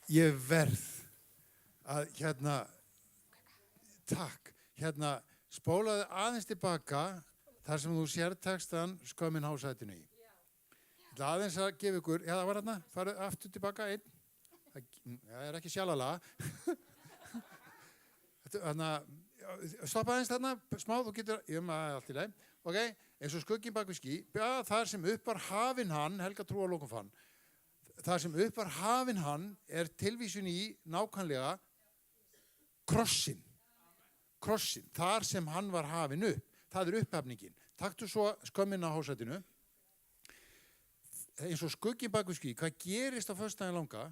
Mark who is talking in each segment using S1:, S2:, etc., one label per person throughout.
S1: Ég verð að takk, spólaðu aðeins tilbaka þar sem þú sér textan skömmin hásætinu í. Ég ætla aðeins að gefa ykkur, það var hérna, farið aftur tilbaka einn. Það ekki sjálfala. Stoppa aðeins þarna, smá, þú getur, allt í leið. Ok, eins og skugginn bak við ský, þar sem upp var hafinn hann, Helga trúarlokum fann, þar sem upp var hafinn hann tilvísun í nákvæmlega krossin, þar sem hann var hafinn upp, það upphafningin. Taktu svo skömmin á hásætinu, eins og skugginn bak við ský, hvað gerist á föstudaginn langa?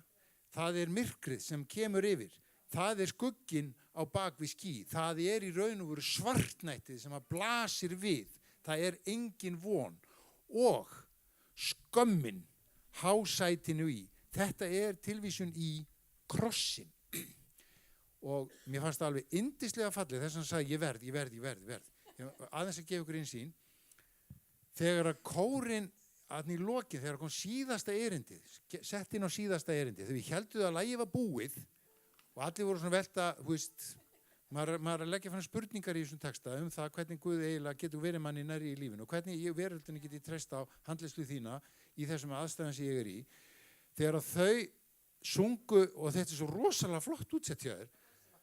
S1: Það myrkrið sem kemur yfir, það skugginn á bak við ský, það í raun og veru svartnættið sem að blasir við, það engin von og skömmin hásætinu í, þetta tilvísun í krossin og mér fannst það alveg yndislega fallið þess að hann sagði ég verð, aðeins að gefa ykkur innsýn, þegar að kórinn í lokin, þegar kom síðasta erindið, sett inn á síðasta erindið, þegar við heldum að lagið var búið og allir voru svona velta, þú veist, maður leggja fram spurningar í þessum texta það hvernig Guð eiginlega getur verið manni nærri í lífinu og hvernig veröldinni geti treyst á handleiðslu þína í þessum aðstæðum sem ég í. Þegar þau sungu, og þetta svo rosalega flott útsett hjá þér,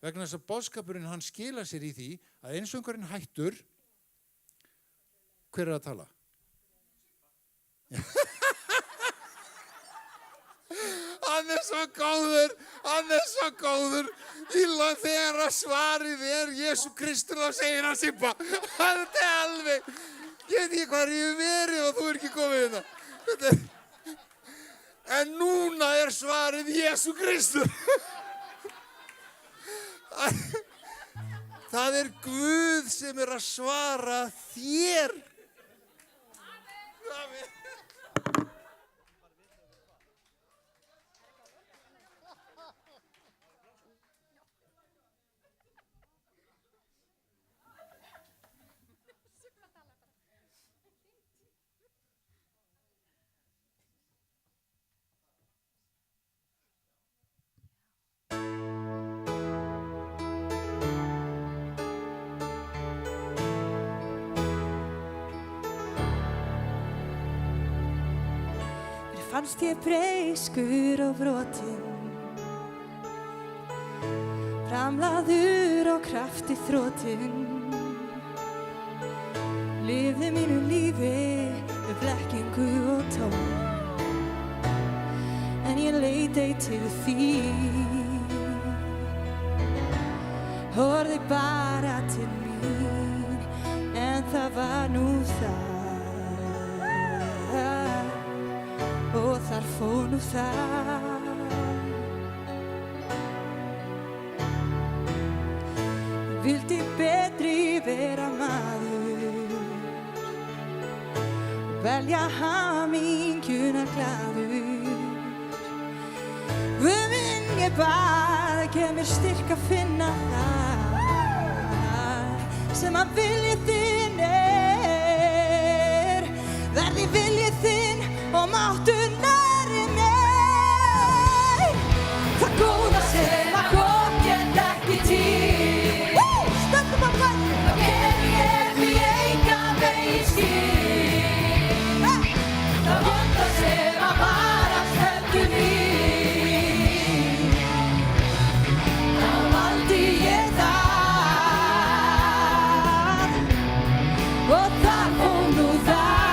S1: vegna þess að boðskapurinn hann skila sér í því að einsöngurinn hættur, hver að tala? Hann svo góður þegar að svarið Jesú Kristur þá segir hann Sibba þetta alveg ég veit ekki hvað ég verið og þú ekki komið þetta en núna svarið Jesú Kristur það Guð sem að svara þér Amen.
S2: Fannst ég breyskur og brotinn, framlaður á krafti þrotinn, lifði mínu lífi með blekkingu og tón, en ég leit ei til þín, horfði bara til mín, en það var nú það. Og þar fór nú það vildi betri vera maður velja hamingjuna glaður Guð minn ég bað gef mér styrk að finna það sem að vilji þinn verði vilji þinn og máttu nærri mér það góða sem að kom get ekki til stöndum að bæta þá ger ég því engan veginn skil það vonda sem að varast heldur mín þá valdi ég það og þar fór nú það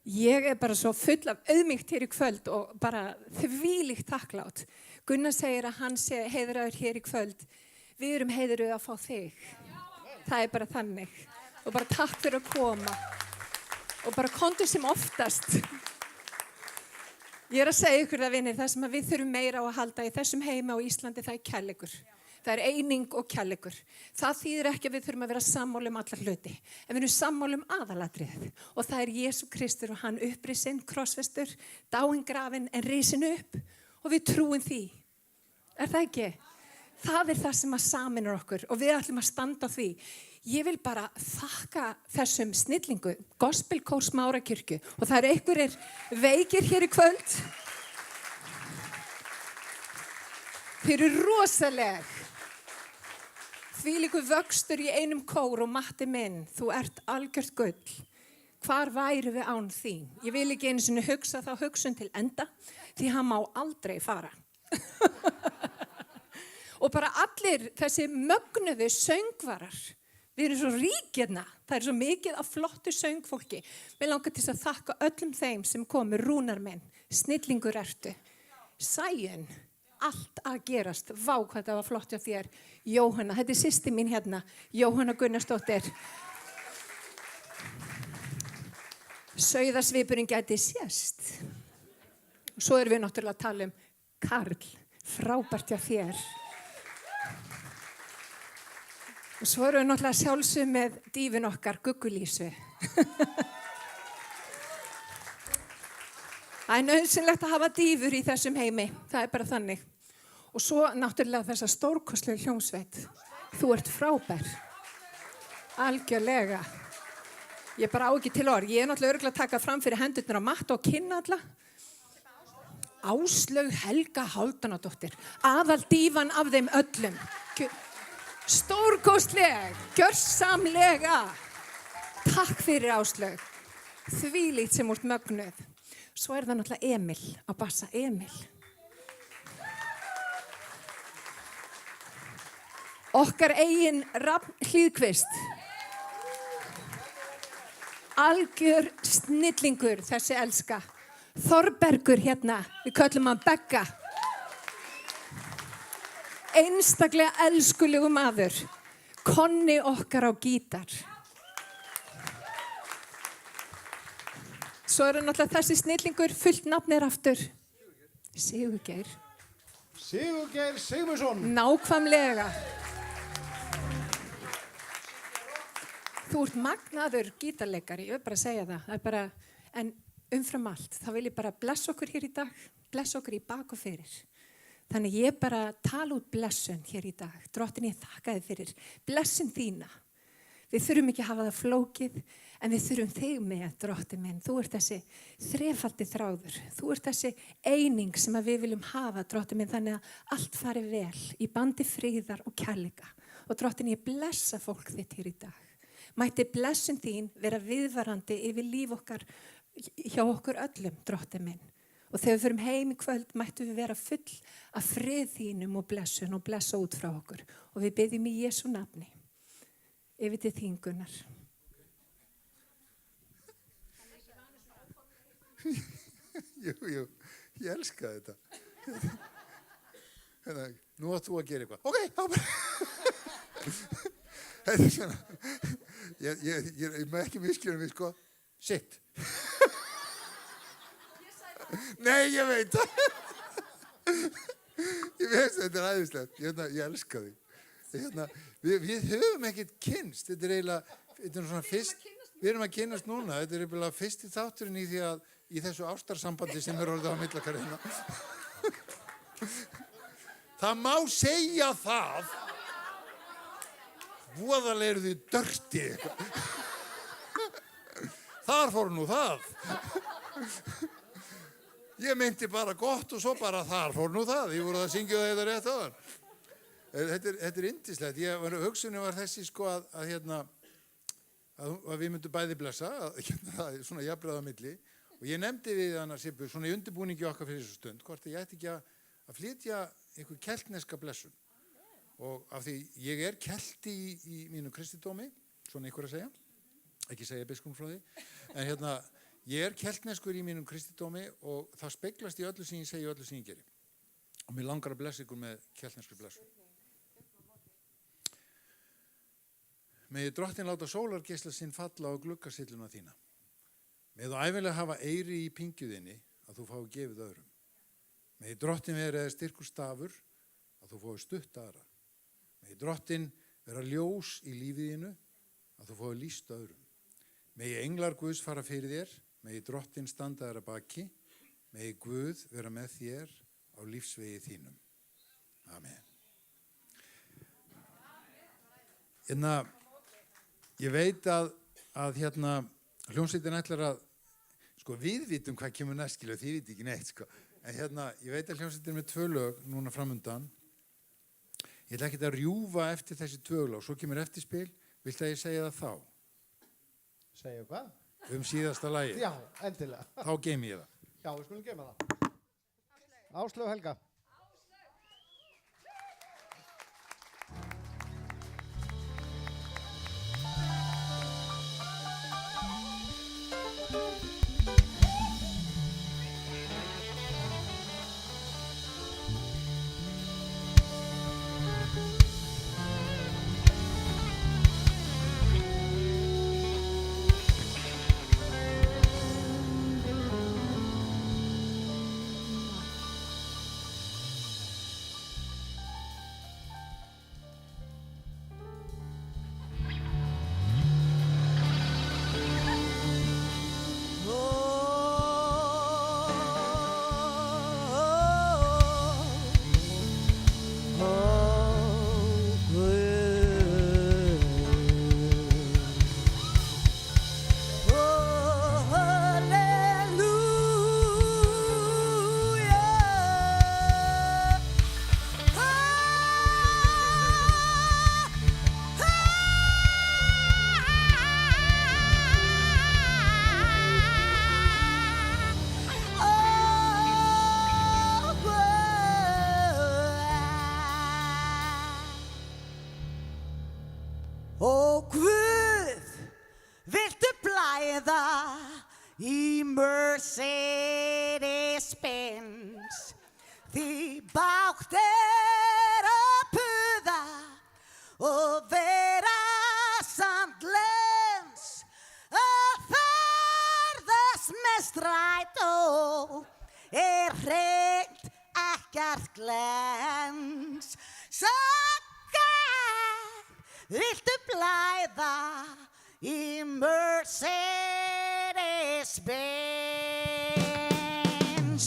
S3: Ég bara svo full af auðmýkt hér í kvöld og bara þvílíkt þakklátt. Gunnar segir að hann sé heiðraður hér í kvöld. Við erum heiðruð að fá þig. Það bara þannig. Og bara takk fyrir að koma. Og bara komdu sem oftast. Ég að segja ykkur það, vinir, það sem við þurfum meira á að halda í þessum heimi á Íslandi, það kærleikur. Það eining og kærleikur. Það þýðir ekki að við þurfum að vera sammála allar hluti. En við erum sammála aðalatriðið. Og það Jesú Kristur og hann upprisinn, krossfestur, dáinn grafinn en risinn upp. Og við trúum því. Það ekki? Það það sem að sameinar okkur. Og við ætlum að standa á því. Ég vil bara þakka þessum snillingu, gospelkór Smárakirkju. Og það einhverjir veikir hér í kvöld. Þeir eru rosaleg. Þvílíkur vöxtur í einum kór og Matti minn, þú ert algjört gull. Hvar væru við án þín? Ég vil ekki einu sinni hugsa þá hugsun til enda, því hann má aldrei fara. Og bara allir þessi mögnuðu söngvarar, við erum svo ríkirna, það svo mikið af flottu söngfólki. Mér langar til að þakka öllum þeim sem komu, Rúnar minn, snillingur ertu, Sæjun. Allt að gerast, vá hvað það var flott hjá þér, Jóhanna, þetta systir mín hérna, Jóhanna Gunnarsdóttir. Sauðasvipurinn gæti sést. Svo erum við náttúrulega að tala Karl, frábært hjá þér. Og svo erum við náttúrulega sjálfsög með dýfin okkar, Guggulísu. Það nauðsynlegt að hafa dýfur í þessum heimi, það bara þannig. Og svo náttúrulega þessa stórkostlegu hljómsveit. Þú ert frábær. Algjörlega. Ég bara á ekki til orð. Ég náttúrulega örugglega að taka fram fyrir hendurnar á Matt og kynna alla. Áslaug Helga Hálfdanadóttir. Aðaldífan af þeim öllum. Stórkostleg. Gjörsamlega. Takk fyrir Áslaug. Þvílíkt sem úrt mögnuð. Svo það náttúrulega Emil á bassa. Emil. Okkar eigin Rafn Hlíðqvist. Algjör snillingur þessi elska. Þorbergur hérna, við köllum hann Begga. Einstaklega elskulegu maður. Konni okkar á gítar. Svo náttúrulega þessi snillingur, fullt nafn aftur. Sigurgeir.
S4: Sigurgeir Sigmundsson.
S3: Nákvæmlega. Þú ert magnaður gítarleikari, ég vil bara segja það. Það bara, en umfram allt, þá vil ég bara blessa okkur hér í dag, blessa okkur í bak og fyrir. Þannig ég bara tala út blessun hér í dag. Drottin, ég þakka þið fyrir blessun þína. Við þurfum ekki að hafa það flókið, en við þurfum þig með, Drottin minn. Þú ert þessi þrefaldi þráður. Þú ert þessi eining sem við viljum hafa, Drottin minn, þannig að allt fari vel í bandi friðar og kærleika. Og Drottin, ég blessa fólk þitt hér í dag. Mætti blessun þín vera viðvarandi yfir líf okkar hjá okkur öllum, Drottin minn. Og þegar við förum heim í kvöld, mættum við vera full af frið þínum og blessun og blessa út frá okkur. Og við biðjum í Jesú nafni. Yfir til þín, Gunnar.
S1: Jú, ég elska þetta. Nú átt þú að gera eitthvað. Ok, þá bara. Þetta svona, ég með ekki miskjörnum við, sko. Sitt. Nei, ég veit það. Ég veist, þetta æðislegt. Ég elska þig. Við höfum ekkert kynst. Þetta eiginlega, þetta svona fyrst, við erum að kynnast núna. Þetta eiginlega fyrsti þátturinn í því að, í þessu ástarsambandi sem orðið á millakar hérna. Það má segja það. Voðalega eru þið dörti eitthvað. Þar fór nú það. Ég meinti bara gott og svo bara þar fór nú það. Ég voru að syngja það rétt á þann. Þetta yndislegt. Hugsunni var þessi sko að við myndum bæði blessa, svona jafnræða á milli. Og ég nefndi við hana Sibbu, svona í undirbúningi okkar fyrir þessu stund, hvort ég ætti ekki að flytja einhver keltneska blessun. Og af því ég kelti í mínu kristindómi, svona einhver að segja, ekki segja biskupinn frá því, en Ég keltneskur í mínum kristidómi og það speglast í öllu sem ég segi og öllu sem ég geri. Og mér langar að blessa ykkur með keltneskri blessun. Megi Drottinn láta sólargeisla sinn falla á gluggasilluna þína. Megi þú ævinlega hafa eyri í pingjuðinni að þú fái gefið öðrum. Megi Drottinn vera eða styrkur stafur að þú fái stutt aðra. Megi Drottinn vera ljós í lífiðinu að þú fái lýst öðrum. Megi englar Guðs fara fyrir þér, megi Drottinn standa þér að baki, megi Guð vera með þér á lífsvegi þínum. Amen. Ég veit að hljómsveitin ætlar að, við vitum hvað kemur næst, þið viti ekki neitt, En ég veit að hljómsveitin er með 2 lög núna framundan. Ég ætla ekki að rjúfa eftir þessi 2 lög, svo kemur eftirspil, viltu að ég segja það þá?
S4: Segja hvað?
S1: Síðasta lagið.
S4: Já, endilega.
S1: Þá geymi ég það.
S4: Já, við skulum geyma það. Áslaug og Helga.
S5: í Mercedes-Benz. Því bágt að puða og vera sandlens að ferðast með strætó hreint ekkert glens. Sakar, viltu blæða í Mercedes-Benz?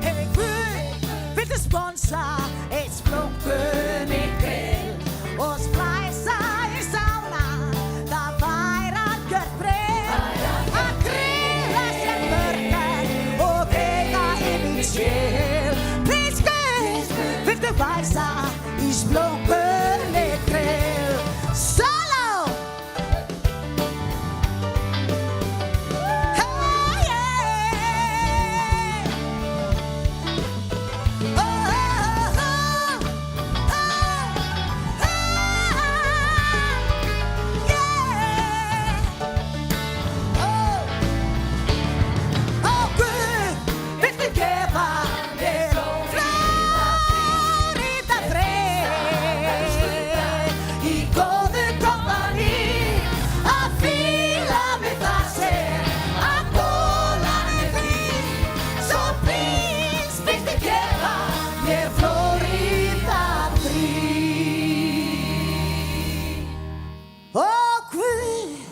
S5: Hey Guð, viltu sponsa eitt splunkunni grill og splæsa í sána? Það væri algjört breytt að grilla sér börnar og veiða inn í skil. Please Guð, viltu blæsa í splunkunni grill? Solo! Hey, yeah. Oh, oh, oh, oh, yeah. Oh, Guð, viltu gefa mér Flórída frið í góðu kompani að fíla mig þar sem að gólan er fríð. So please, viltu gefa mér Flórída frið? Ó Guð,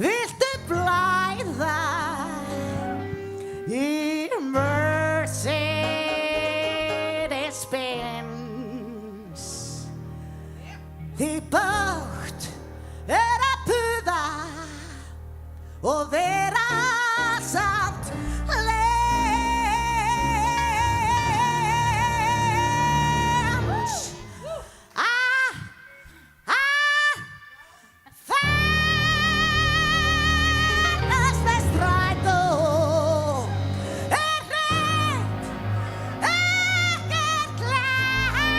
S5: viltu blæða í Mercedes-Benz? Því bágt að puða og vera sandlens. Ferðast með strætó hreint ekkert glens.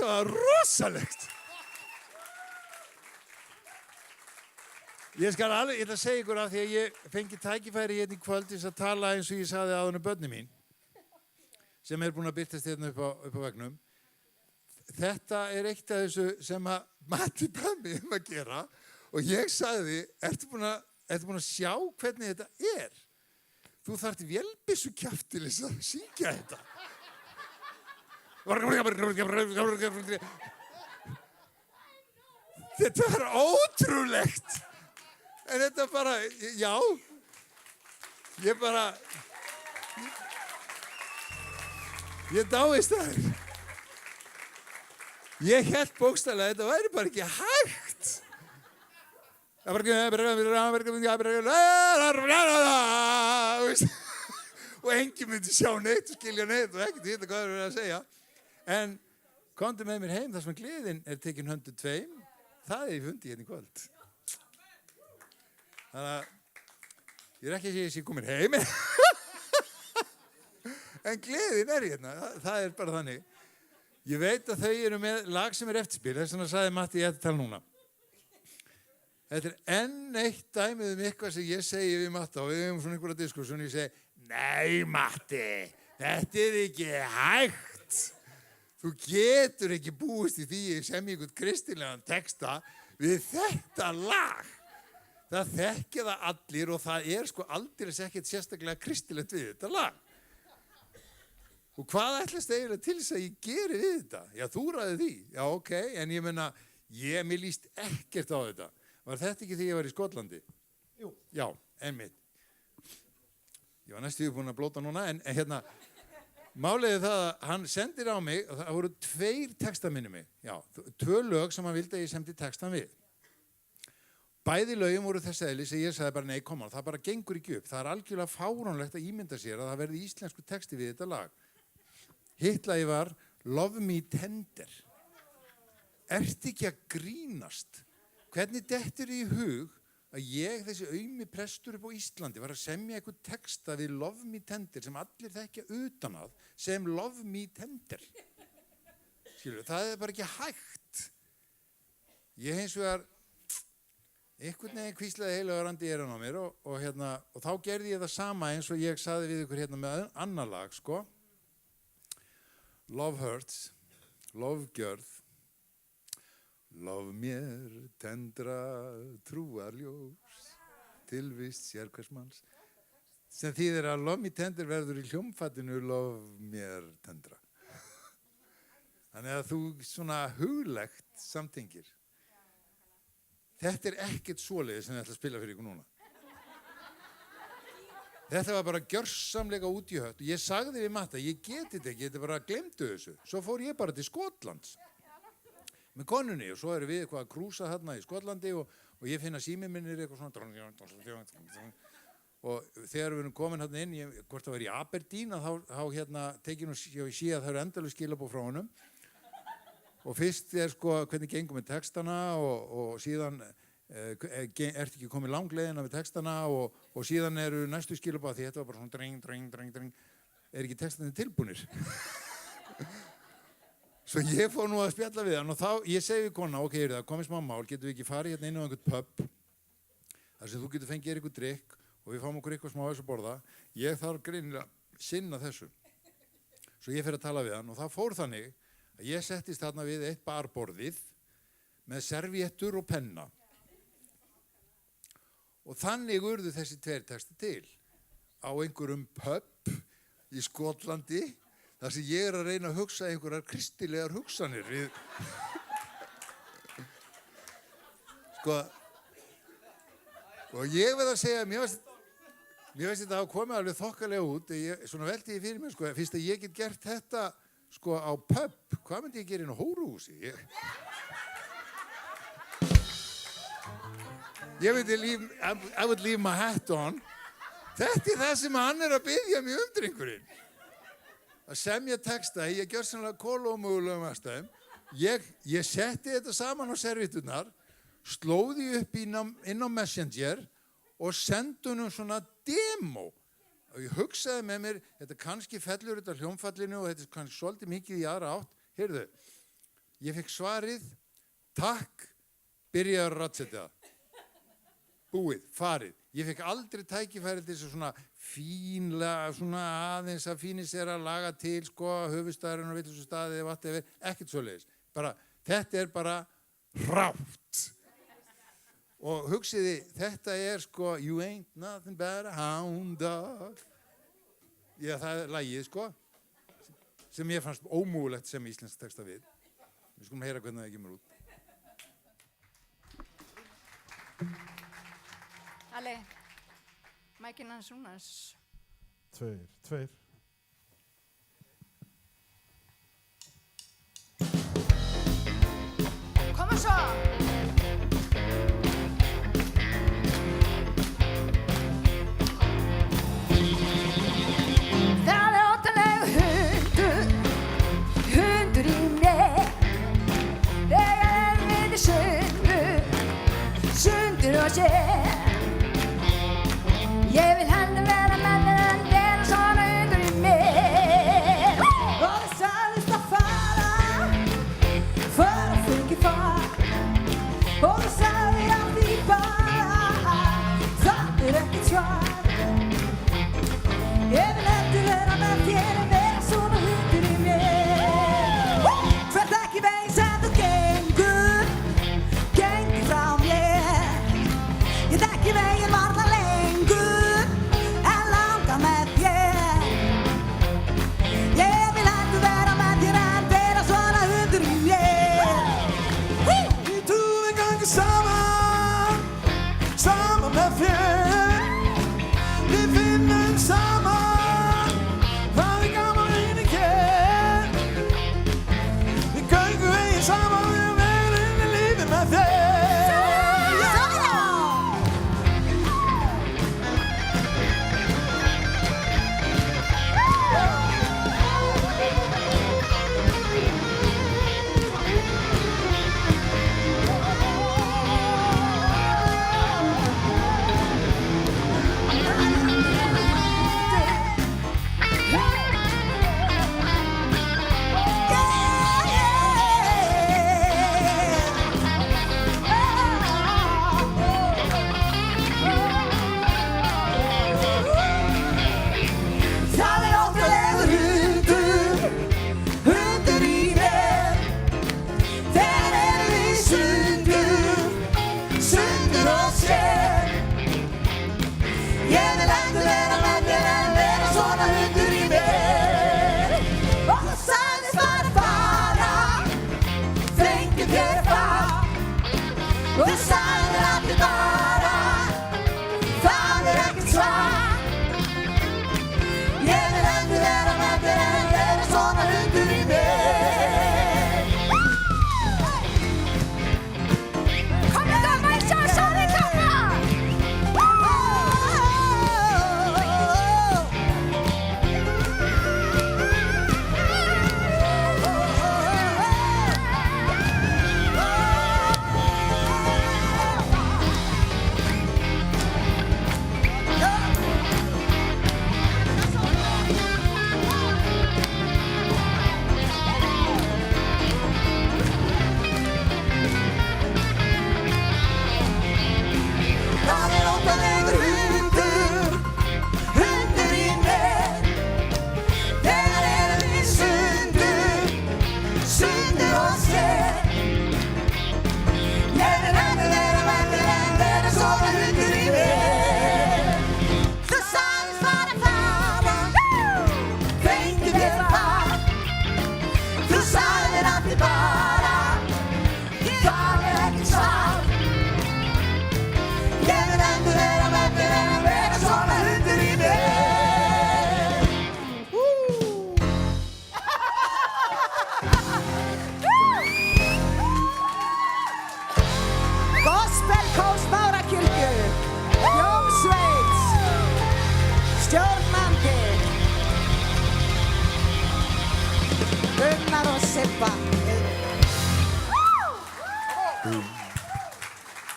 S1: Þetta var rosalegt. Ég ætla að segja ykkur af því að ég fengi tækifæri hérna í kvöld til að tala eins og ég sagði áðan börni mín sem búin að birtast hérna upp á veggnum. Þetta eitt af þessu sem að Matti bað mig að gera og ég sagði, ertu búin að sjá hvernig þetta er? Þú þarft vélbyssukjaft til þess að syngja þetta. Þetta var ótrúlegt. En þetta bara, já, ég dáist það. Ég hélt bókstaflega að þetta væri bara ekki hægt. Og enginn myndi sjá neitt og skilja neitt og ekkert vita hvað að segja. En komdu með mér heim þar sem gleðin tekin höndu tveim. Það ég fundi hérna í kvöld. Þannig að ég ekki að segja að ég komin heim. En gleðin hérna, það bara þannig. Ég veit að þau eru með lag sem eftirspil, þess vegna sagði Matti ég ætti að tala núna. Þetta enn eitt dæmið eitthvað sem ég segi við Matta og við svona einhverja diskussjón og ég segi, nei Matti, þetta ekki hægt. Þú getur ekki búist í því sem einhvern kristilegan texta við þetta lag. Það þekkja það allir og það aldeilis ekkert sérstaklega kristilegt við þetta lag. Og hvað ætlast eiginlega til þess að ég geri við þetta? Já, þú ræði því. Já, ok, en ég meina, mér líst ekkert á þetta. Var þetta ekki því ég var í Skotlandi?
S4: Jú.
S1: Já, einmitt. Ég var næstu búin að blóta núna, en hérna, máliði það að hann sendir á mig, og það voru 2 textar minni mig. Já, 2 lög sem hann vildi að ég sendi textan við. Bæði lögin voru þess eðlis að ég sagði bara nei, koma, það bara gengur ekki upp. Það algjörlega fáránlegt að ímynda sér að það verði íslensku texti við þetta lag. Hitt lagi var Love Me Tender. Ertu ekki að grínast? Hvernig dettur í hug að ég, þessi aumi prestur upp á Íslandi, var að semja eitthvað texta við Love Me Tender sem allir þekkja utan að sem Love Me Tender? Skilur, það bara ekki hægt. Ég hins vegar einhvern veginn hvíslaði heilagur andi í eyrun á mér og þá gerði ég það sama eins og ég sagði við ykkur hérna með annar lag, sko. Love hurts, love gjörð, love mér tendra trúarljós, tilvist sérhversmanns, sem þýðir að love me tender verður í hljómfattinu love mér tendra. Þannig að þú svona huglegt samtengir. Þetta ekkert svoleiðis sem ég ætla að spila fyrir ykkur núna. Þetta var bara gjörsamlega út í hött. Ég sagði við Matta, ég geti þetta ekki, þetta bara glemdu þessu. Svo fór ég bara til Skotlands með konunni og svo erum við eitthvað að krúsa þarna í Skotlandi og ég finna síminn minn eitthvað svona og þegar við erum komin hérna inn, hvort það var í Aberdeen, þá tekið og sé að það eru endalaus skilaboð frá honum. Og fyrst hvernig gengur með textana og síðan ertu ekki komið langleiðina með textana og síðan eru næstu skilaboð því þetta var bara svona dreng, ekki textandi tilbúnir. Svo ég fór nú að spjalla við hann og þá, ég segi við kona, ok, það komið smá mál, getum við ekki farið hérna inn á einhvern pub, þar sem þú getur fengið einhvern drykk og við fáum okkur eitthvað smá þess að borða, ég þarf greinilega sinna þessu. Svo ég fer að tala við hann og það fór þannig að ég settist þarna við eitt barborðið með servéttur og penna. Og þannig urðu þessi 2 texti til á einhverjum pub í Skotlandi þar sem ég að reyna að hugsa einhverjar kristilegar hugsanir við. Og ég verð að segja, mér finnst þetta að komið alveg þokkalega út. Svona velti ég fyrir mér, fyrst að ég get gert þetta á pub, hvað myndi ég gera inn á hóruhúsi? Ég myndi I would leave my hat on. Þetta það sem hann að biðja mig drengurinn. Að semja texta, ég gjör sannlega kolómögulegum aðstæðum. Ég setti þetta saman á servitturnar, slóði upp inn á Messenger og sendi honum svona demo. Og ég hugsaði með mér, þetta kannski fellur þetta hljómfallinu og þetta kannski svolítið mikið í aðra átt. Heyrðu, Ég fekk svarið, takk, byrjaður að ratsetja það. Búið, farið. Ég fekk aldrei tækifæri til svona fínlega, svona aðeins að fínisera, laga til, sko, höfuðstaðurinn og villustu staðið, whatever, ekkert svoleiðis. Bara, þetta bara hrátt. Og hugsiði, þetta sko, you ain't nothing but a hound dog. Já, það lagið, sko, sem ég fannst ómögulegt sem íslensk texta við. Við skulum heyra hvernig það kemur út.
S6: Alli, mækinn hans Rúnars.
S7: 2.
S6: Koma svo! Það óttalegu hundur í mér. Þegar við sundur og sér. Ég vil heldur vera með þér en vera svona hundur í mér. Og það sagðist að fara fengi far. Og það sagði að því bara, það ekkert svar. Ég vil heldur vera með þér en vera svona hundur í mér. Hvert ekki veginn sem þú gengur frá mér. Ég þekki veginn varla lengur en langa með þér. Ég vil heldur vera með þér en vera svona hundur í mér.
S5: Við trúum gangi saman með þér. Við finnum saman hvað við gaman inn í kér. Við göngum veginn saman og við verðum inn í lífið með þér. Og það sagði að þið bara, það ekkert svar. Ég vil heldur vera með þér en vera svona hundur í mér. Kom þetta, má ég sjá svona í kappa?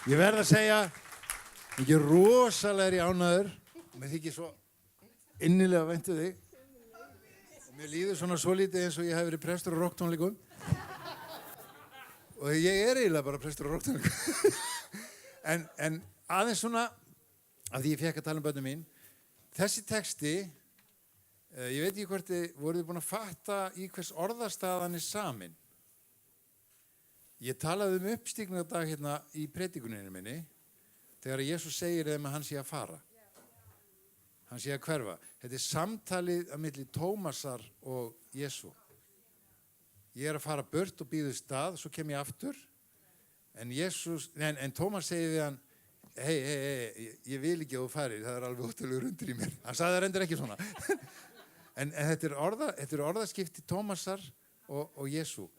S1: Ég verð að segja, ég er rosalegri ánægður og mér þykir svo innilega vænt um þig. Og mér líður svona svolítið eins og ég hef verið prestur á rocktónleikum. og ég eiginlega bara prestur á Róktanvík. en aðeins svona, af því ég fekk að tala um börnum mín, þessi texti, ég veit ekki hvort voruð þið búin að fatta í hvers orðastað hann samin. Ég talaði um uppstigningardag hérna í predikuninni minni, þegar Jesús segir þeim að hann sé að fara. Hann sé að hverfa. Þetta samtalið á milli Tómasar og Jesú. Ég að fara burt og býðu stað, svo kem ég aftur. En Tómas segir við hann, hei, ég vil ekki að þú farir, það alveg ótrúlegur undir í mér. Hann sagði það reyndar ekki svona. en þetta er orðaskipti Tómasar og Jesú.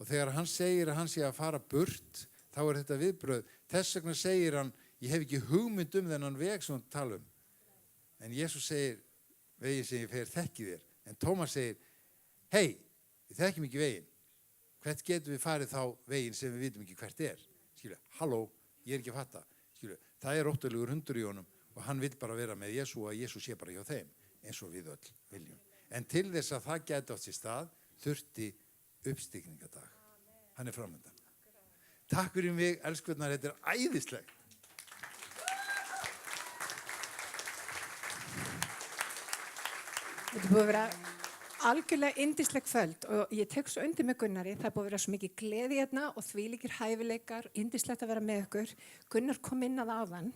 S1: Og þegar hann segir að hann sé að fara burt, þá þetta viðbröð. Þess vegna segir hann, ég hef ekki hugmynd þennan veg sem hann tala um. En Jesús segir, veginn sem ég fer þekki þér. En Tómas segir, hei, við þekkjum ekki veginn. Hvert getum við farið þá veginn sem við vitum ekki hvert er? Skilja, halló, ég ekki að fatta. Skilja, það óttalegur hundur í honum og hann vill bara vera með Jesú og Jesú sé bara hjá þeim, eins og við öll viljum. En til þess að það gæti átt sér stað, þurfti uppstigningardag. Hann framöndan. Takk fyrir mig, elskurnar, þetta æðislegt.
S3: Þetta búið að vera algjörlega yndisleg kvöld og ég tek svo undir með Gunnari. Það búið að vera svo mikið gleði hérna og þvílíkir hæfileikar, yndislegt að vera með ykkur. Gunnar kom inn að áðan.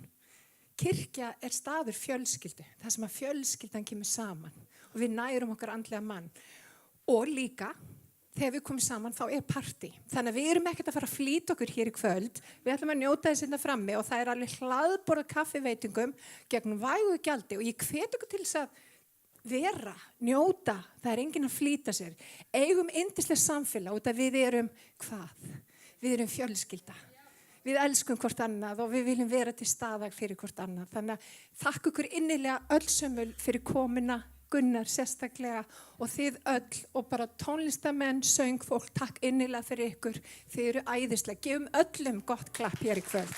S3: Kirkja er staður fjölskyldu, það sem að fjölskyldan kemur saman og við nærum okkar andlega mann. Og líka, þegar við komum saman, þá er partí. Þannig að við erum ekkert að fara að flýta okkur hér í kvöld. Við ætlum að njóta þess hérna frammi og það er alveg hlaðborð kaffiveitingum gegn vægu gjaldi og ég hvet okkur til þess að vera, njóta, það er enginn að flýta sér. Eigum yndislega samfélag út að við erum hvað? Við erum fjölskylda. Við elskum hvort annað og við viljum vera til staðar fyrir hvort annað. Þannig að þakka ykkur innilega öllsömmul fyrir komuna, Gunnar sérstaklega og þið öll og bara tónlistamenn, söngfólk, takk innilega fyrir ykkur. Þið eru æðislega. Gefum öllum gott klapp hér í kvöld.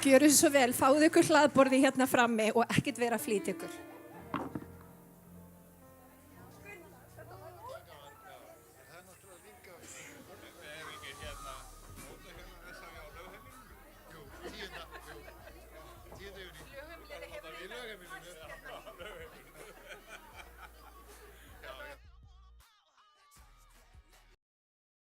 S3: Gjörðu svo vel, fáðu ykkur hlaðborði hérna frammi og ekkert vera að flýta ykkur.